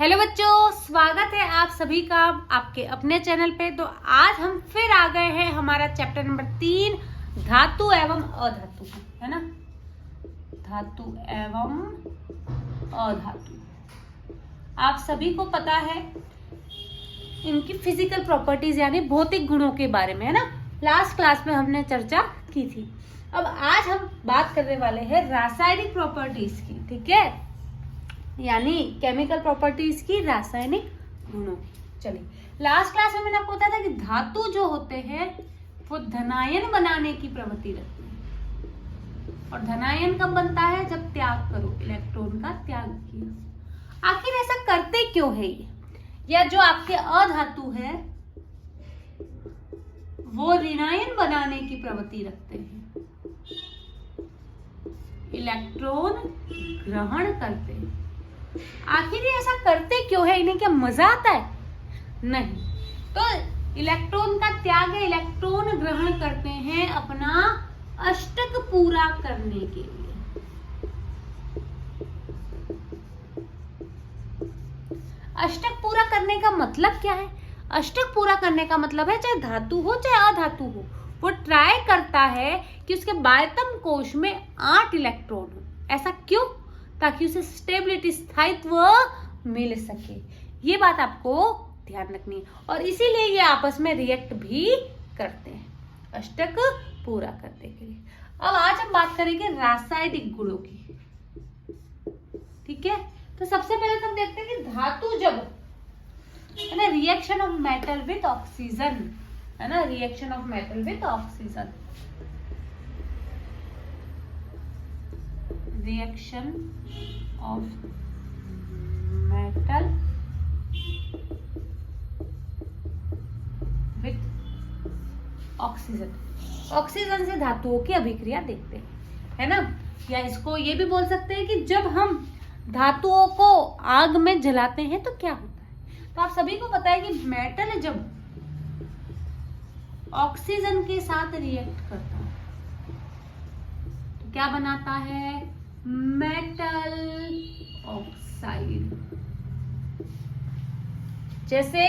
Hello बच्चों, स्वागत है आप सभी का आपके अपने चैनल पे। तो आज हम फिर आ गए हैं हमारा चैप्टर नंबर 3 धातु एवं अधातु, है ना। धातु एवं अधातु आप सभी को पता है इनकी फिजिकल प्रॉपर्टीज यानी भौतिक गुणों के बारे में, है ना। लास्ट क्लास में हमने चर्चा की थी। अब आज हम बात करने वाले हैं रासायनिक प्रॉपर्टीज की, ठीक है, यानी केमिकल प्रॉपर्टीज की, रासायनिक गुणों की। चलिए, लास्ट क्लास में मैंने आपको बताया था कि धातु जो होते हैं वो धनायन बनाने की प्रवृत्ति रखते हैं। और धनायन कब बनता है? जब त्याग करो, इलेक्ट्रॉन का त्याग किया। आखिर ऐसा करते क्यों है ये? या जो आपके अधातु है वो ऋणायन बनाने की प्रवृत्ति रखते हैं, इलेक्ट्रॉन ग्रहण करते हैं। आखिर ये ऐसा करते क्यों है? इन्हें क्या मजा आता है? नहीं। तो इलेक्ट्रॉन का त्याग है, इलेक्ट्रॉन ग्रहण करते हैं अपना अष्टक पूरा करने के लिए। अष्टक पूरा करने का मतलब क्या है? अष्टक पूरा करने का मतलब है चाहे धातु हो चाहे अधातु हो, वो ट्राई करता है कि उसके बाह्यतम कोश में 8 इलेक्ट्रॉन हो। ऐसा क्यों? ताकि उसे स्टेबिलिटी, स्थायित्व मिल सके। ये बात आपको ध्यान रखनी है। और इसीलिए ये आपस में रिएक्ट भी करते हैं अष्टक पूरा करने के लिए। अब आज हम बात करेंगे रासायनिक गुणों की, ठीक है। तो सबसे पहले तो हम देखते हैं कि धातु जब, है ना, reaction of metal with oxygen, है ना, reaction of metal with oxygen, reaction of metal with oxygen, oxygen से धातुओं की अभिक्रिया देखते हैं, है ना। या इसको ये भी बोल सकते हैं कि जब हम धातुओं को आग में जलाते हैं तो क्या होता है। तो आप सभी को पता है कि मेटल जब ऑक्सीजन के साथ रिएक्ट करता है तो क्या बनाता है? Metal oxide. जैसे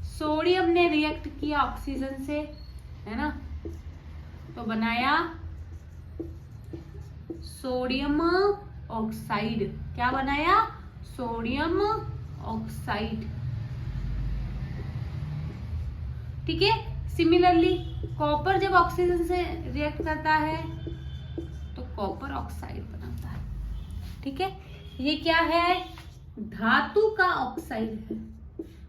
सोडियम ने रिएक्ट किया ऑक्सीजन से, है ना, तो बनाया सोडियम ऑक्साइड। क्या बनाया? सोडियम ऑक्साइड, ठीक है। सिमिलरली कॉपर जब ऑक्सीजन से रिएक्ट करता है तो कॉपर ऑक्साइड बनाता है, ठीक है। ये क्या है? धातु का ऑक्साइड है।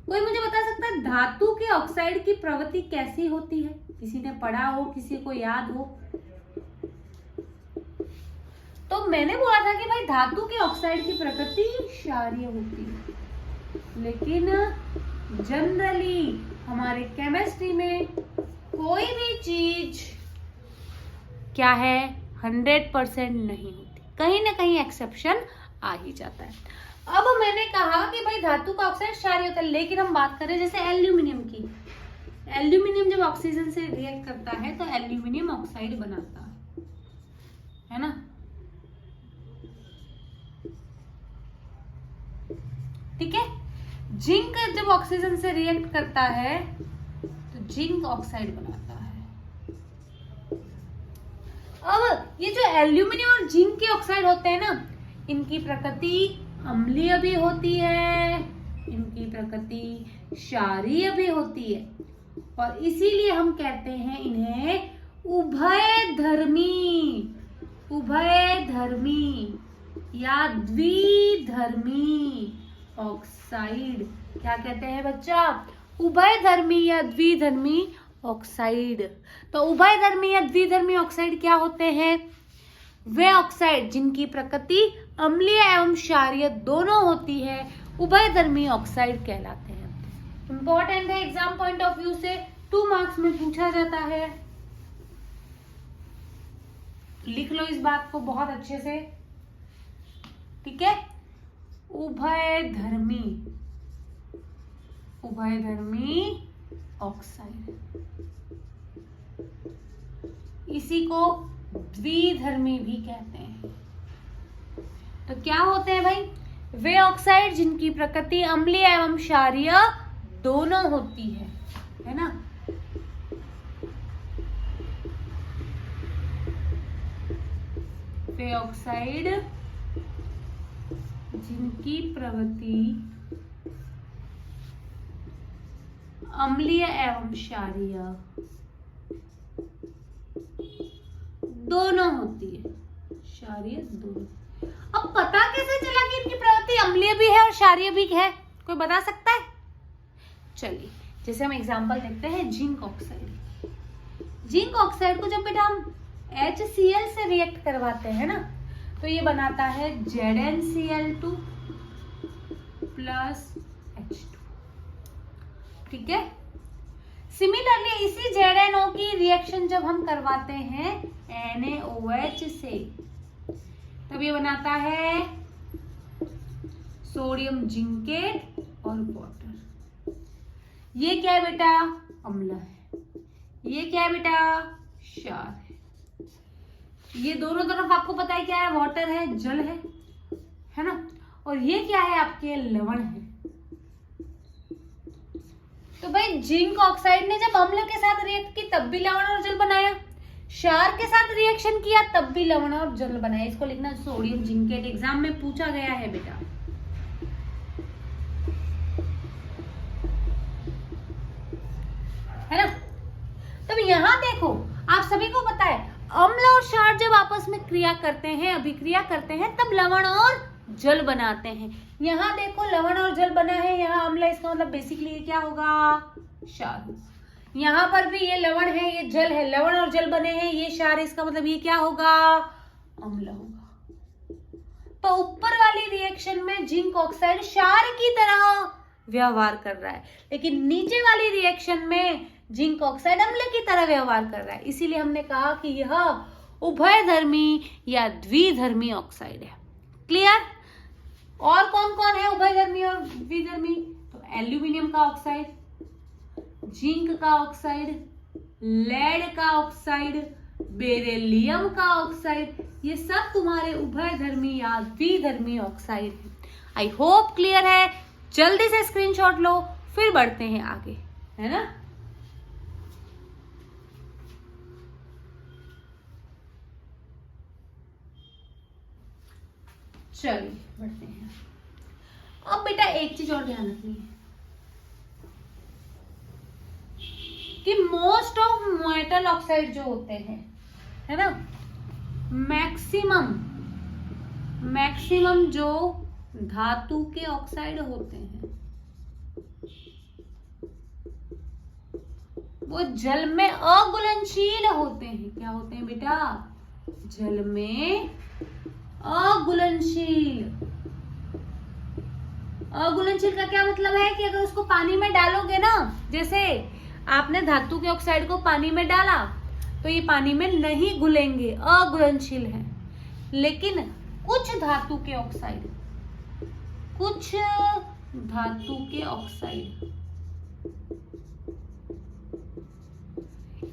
कोई मुझे बता सकता है धातु के ऑक्साइड की प्रवृत्ति कैसी होती है? किसी ने पढ़ा हो, किसी को याद हो? तो मैंने बोला था कि भाई धातु के ऑक्साइड की प्रकृति क्षारीय होती है, लेकिन जनरली हमारे केमिस्ट्री में कोई भी चीज क्या है, 100% नहीं होती, कहीं ना कहीं एक्सेप्शन आ ही जाता है। अब मैंने कहा कि भाई धातु का ऑक्साइड क्षारीय होता है, लेकिन हम बात करें जैसे एल्यूमिनियम की। एल्यूमिनियम जब ऑक्सीजन से रिएक्ट करता है तो एल्यूमिनियम ऑक्साइड बनाता है ना, ठीक है। जिंक जब ऑक्सीजन से रिएक्ट करता है तो जिंक ऑक्साइड बनाता है। अब ये जो एल्यूमिनियम और जिंक के ऑक्साइड होते हैं ना, इनकी प्रकृति अम्लीय भी होती है, इनकी प्रकृति क्षारीय भी होती है, और इसीलिए हम कहते हैं इन्हें उभयधर्मी, उभयधर्मी या द्विधर्मी ऑक्साइड। क्या कहते हैं बच्चा? उभयधर्मी या द्विधर्मी ऑक्साइड। तो उभयधर्मी या द्विधर्मी ऑक्साइड क्या होते हैं? वे ऑक्साइड जिनकी प्रकृति अम्लीय एवं क्षारीय दोनों होती है, उभयधर्मी ऑक्साइड कहलाते हैं। इंपॉर्टेंट है, एग्जाम पॉइंट ऑफ व्यू से 2 मार्क्स में पूछा जाता है। लिख लो इस बात को बहुत अच्छे से, ठीक है। उभयधर्मी, उभयधर्मी ऑक्साइड, इसी को द्विधर्मी भी कहते हैं। तो क्या होते हैं भाई? वे ऑक्साइड जिनकी प्रकृति अम्लीय एवं क्षारीय दोनों होती है ना। वे ऑक्साइड जिनकी प्रवृत्ति अम्लीय एवं क्षारीय दोनों होती है, क्षारीय दोनों। अब पता कैसे चला कि इनकी प्रवृत्ति अम्लीय भी है और क्षारीय भी है, कोई बता सकता है? चलिए, जैसे हम एग्जांपल देखते हैं जिंक ऑक्साइड। जिंक ऑक्साइड को जब बेटा हम HCl से रिएक्ट करवाते हैं ना, तो ये बनाता है ZnCl2 प्लस H2, ठीक है। सिमिलरली इसी ZnO की रिएक्शन जब हम करवाते हैं NaOH से, तब ये बनाता है सोडियम जिंकेट और वाटर। ये क्या है बेटा? अम्ल है। ये क्या है बेटा? क्षार है। ये दोनों तरफ आपको पता है क्या है? वाटर है, जल है ना। और ये क्या है? आपके लवण है। तो भाई जिंक ऑक्साइड ने जब अम्ल के साथ रिएक्ट की तब भी लवण और जल बनाया, क्षार के साथ रिएक्शन किया तब भी लवण और जल बनाया। इसको लिखना सोडियम जिंकेट, एग्जाम में पूछा गया है बेटा। है ना। तब यहां देखो, आप सभी को पता है अम्ल और क्षार जब आपस में क्रिया करते हैं, अभिक्रिया करते हैं, तब लवण और जल बनाते हैं। यहाँ देखो लवण और जल बना है, यहाँ अम्ल है, इसका मतलब बेसिकली ये क्या होगा? क्षार। यहाँ पर भी ये लवण है, ये जल है, लवण और जल बने हैं, ये क्षार है, इसका मतलब ये क्या होगा? अम्ल होगा। तो ऊपर वाली रिएक्शन में जिंक ऑक्साइड क्षार की तरह व्यवहार कर रहा है, लेकिन नीचे वाली रिएक्शन में जिंक ऑक्साइड अम्ल की तरह व्यवहार कर रहा है। इसीलिए हमने कहा कि यह उभयधर्मी या द्विधर्मी ऑक्साइड है। क्लियर? और कौन कौन है उभयधर्मी और द्विधर्मी? तो एल्यूमिनियम का ऑक्साइड, जिंक का ऑक्साइड, लेड का ऑक्साइड, बेरिलियम का ऑक्साइड, ये सब तुम्हारे उभयधर्मी या द्विधर्मी ऑक्साइड है। आई होप क्लियर है। जल्दी से स्क्रीनशॉट लो, फिर बढ़ते हैं आगे, है ना। चलिए बढ़ते हैं। अब बेटा एक चीज और ध्यान रखनी है कि मोस्ट ऑफ मेटल ऑक्साइड जो होते हैं, है ना, मैक्सिमम जो धातु के ऑक्साइड होते हैं वो जल में अघुलनशील होते हैं। क्या होते हैं बेटा? जल में अघुलनशील। अघुलनशील का क्या मतलब है कि अगर उसको पानी में डालोगे ना, जैसे आपने धातु के ऑक्साइड को पानी में डाला तो ये पानी में नहीं घुलेंगे, अघुलनशील है। लेकिन कुछ धातु के ऑक्साइड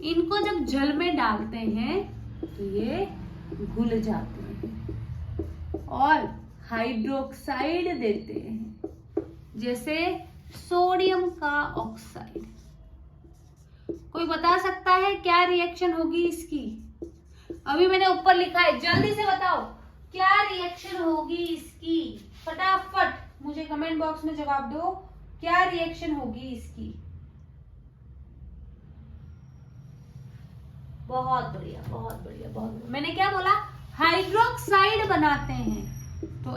इनको जब जल में डालते हैं तो ये घुल जाते हैं और हाइड्रोक्साइड देते हैं, जैसे सोडियम का ऑक्साइड। कोई बता सकता है क्या रिएक्शन होगी इसकी? अभी मैंने ऊपर लिखा है, जल्दी से बताओ क्या रिएक्शन होगी इसकी। फटाफट मुझे कमेंट बॉक्स में जवाब दो, क्या रिएक्शन होगी इसकी। बहुत बढ़िया, बहुत बढ़िया, बहुत बढ़िया। मैंने क्या बोला? हाइड्रोक्साइड बनाते हैं तो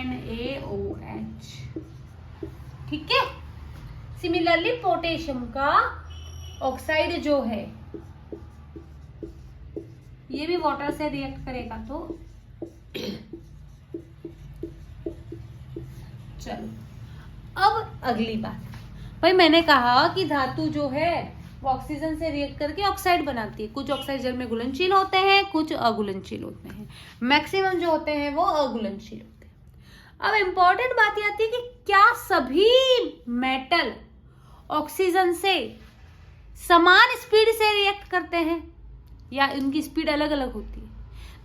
NaOH, ठीक है। सिमिलरली पोटेशियम का ऑक्साइड जो है ये भी वाटर से रिएक्ट करेगा। तो चलो अब अगली बात, भाई मैंने कहा कि धातु जो है वो ऑक्सीजन से रिएक्ट करके ऑक्साइड बनाती है। कुछ ऑक्साइड जल में घुलनशील होते हैं, कुछ अघुलनशील होते हैं। मैक्सिमम जो होते हैं वो अघुलनशील होते हैं। अब इंपॉर्टेंट बात ये आती है कि क्या सभी मेटल ऑक्सीजन से समान स्पीड से रिएक्ट करते हैं या इनकी स्पीड अलग अलग होती है?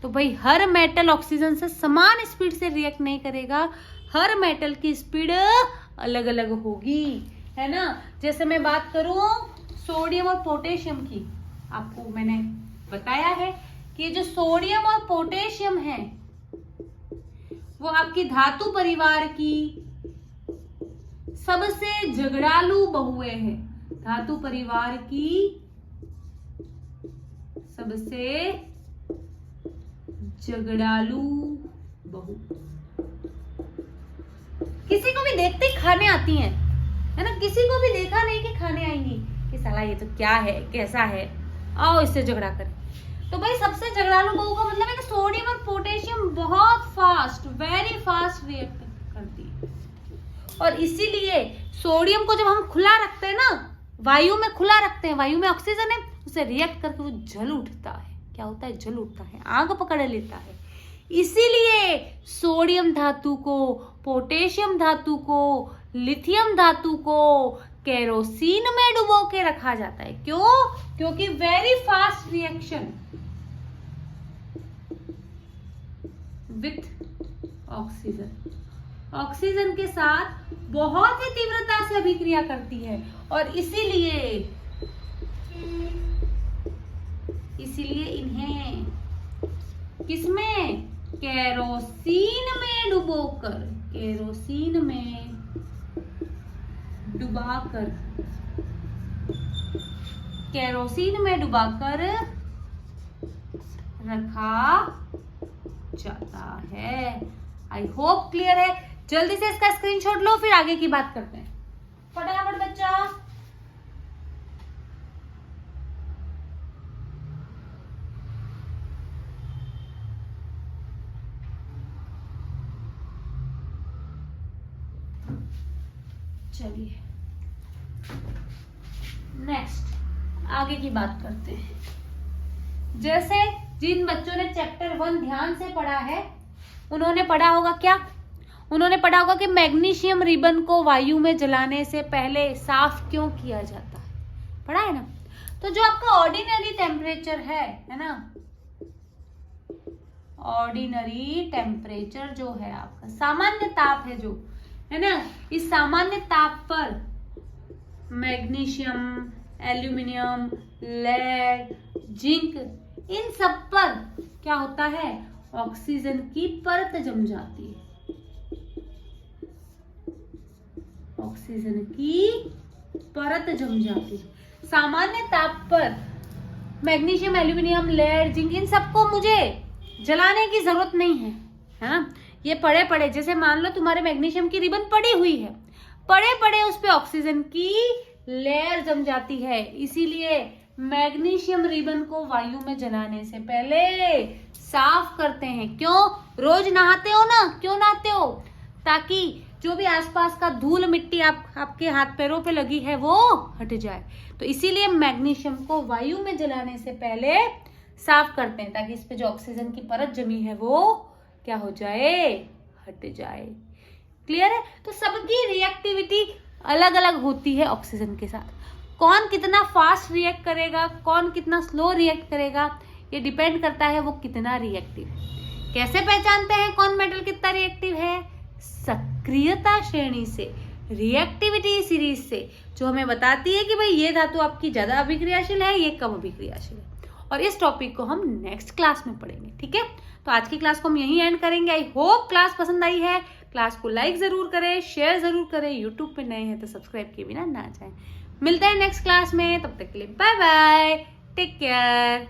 तो भाई हर मेटल ऑक्सीजन से समान स्पीड से रिएक्ट नहीं करेगा, हर मेटल की स्पीड अलग अलग होगी, है ना। जैसे मैं बात करूं सोडियम और पोटेशियम की, आपको मैंने बताया है कि जो सोडियम और पोटेशियम है वो आपकी धातु परिवार की सबसे झगड़ालू बहुएं हैं। धातु परिवार की सबसे झगड़ालू बहु, किसी को भी देखते ही खाने आती हैं, है ना। किसी को भी देखा नहीं कि खाने आएंगी कि साला ये तो क्या है, कैसा है, आओ इससे झगड़ा करें। तो भाई सबसे झगड़ालू बहु का मतलब है कि सोडियम और पोटेशियम बहुत फास्ट, वेरी फास्ट रिएक्ट करती है। और इसीलिए सोडियम को जब हम खुला रखते हैं ना, वायु में खुला रखते हैं, वायु में ऑक्सीजन है, उसे रिएक्ट करके वो जल उठता है। क्या होता है? जल उठता है, आग पकड़ लेता है। इसीलिए सोडियम धातु को, पोटेशियम धातु को, लिथियम धातु को केरोसिन में डुबो के रखा जाता है। क्यों? क्योंकि very fast reaction with oxygen, oxygen के साथ बहुत ही तीव्रता से अभिक्रिया करती है। और इसीलिए इन्हें किसमें? केरोसिन में डुबोकर, केरोसिन में डुबाकर, केरोसिन में डुबाकर रखा जाता है। आई होप क्लियर है। जल्दी से इसका स्क्रीनशॉट लो, फिर आगे की बात करते हैं। फटाफट बच्चा। चलिए नेक्स्ट आगे की बात करते हैं। जैसे जिन बच्चों ने चैप्टर 1 ध्यान से पढ़ा है, उन्होंने पढ़ा होगा क्या? उन्होंने पढ़ा होगा कि मैग्नीशियम रिबन को वायु में जलाने से पहले साफ क्यों किया जाता है। पढ़ा है ना। तो जो आपका ऑर्डिनरी टेम्परेचर है ना, ऑर्डिनरी टेम्परेचर जो है आपका सामान्य ताप है, जो है ना, इस सामान्य ताप पर मैग्नीशियम, एल्यूमिनियम, लेड, जिंक, इन सब पर क्या होता है? ऑक्सीजन की परत जम जाती है। ऑक्सीजन की परत जम जाती है। सामान्य ताप पर मैग्नीशियम, एल्यूमिनियम, लेड, जिंक, इन सबको मुझे जलाने की जरूरत नहीं है, है ना। ये पड़े पड़े, जैसे मान लो तुम्हारे मैग्नीशियम की रिबन पड़ी हुई है, पड़े पड़े उस पे ऑक्सीजन की लेयर जम जाती है। इसीलिए मैग्नीशियम रिबन को वायु में जलाने से पहले साफ करते हैं। क्यों? रोज नहाते हो ना, क्यों नहाते हो? ताकि जो भी आसपास का धूल मिट्टी आपके हाथ पैरों पे लगी है वो हट जाए। तो इसीलिए मैग्नीशियम को वायु में जलाने से पहले साफ करते हैं, ताकि इस पे जो ऑक्सीजन की परत जमी है वो क्या हो जाए? हट जाए। क्लियर है? तो सबकी रिएक्टिविटी अलग अलग होती है ऑक्सीजन के साथ। कौन कितना फास्ट रिएक्ट करेगा, कौन कितना स्लो रिएक्ट करेगा, ये डिपेंड करता है वो कितना रिएक्टिव है। कैसे पहचानते हैं कौन मेटल कितना रिएक्टिव है? सक्रियता श्रेणी से, रिएक्टिविटी सीरीज से, जो हमें बताती है कि भाई ये धातु आपकी ज्यादा अभिक्रियाशील है, ये कम अभिक्रियाशील है। और इस टॉपिक को हम नेक्स्ट क्लास में पढ़ेंगे। ठीक है, तो आज की क्लास को हम यहीं एंड करेंगे। आई होप क्लास पसंद आई है। क्लास को लाइक जरूर करें, शेयर जरूर करें। यूट्यूब पे नए हैं तो सब्सक्राइब किए बिना ना जाएं। मिलते हैं नेक्स्ट क्लास में, तब तक के लिए बाय बाय, टेक केयर।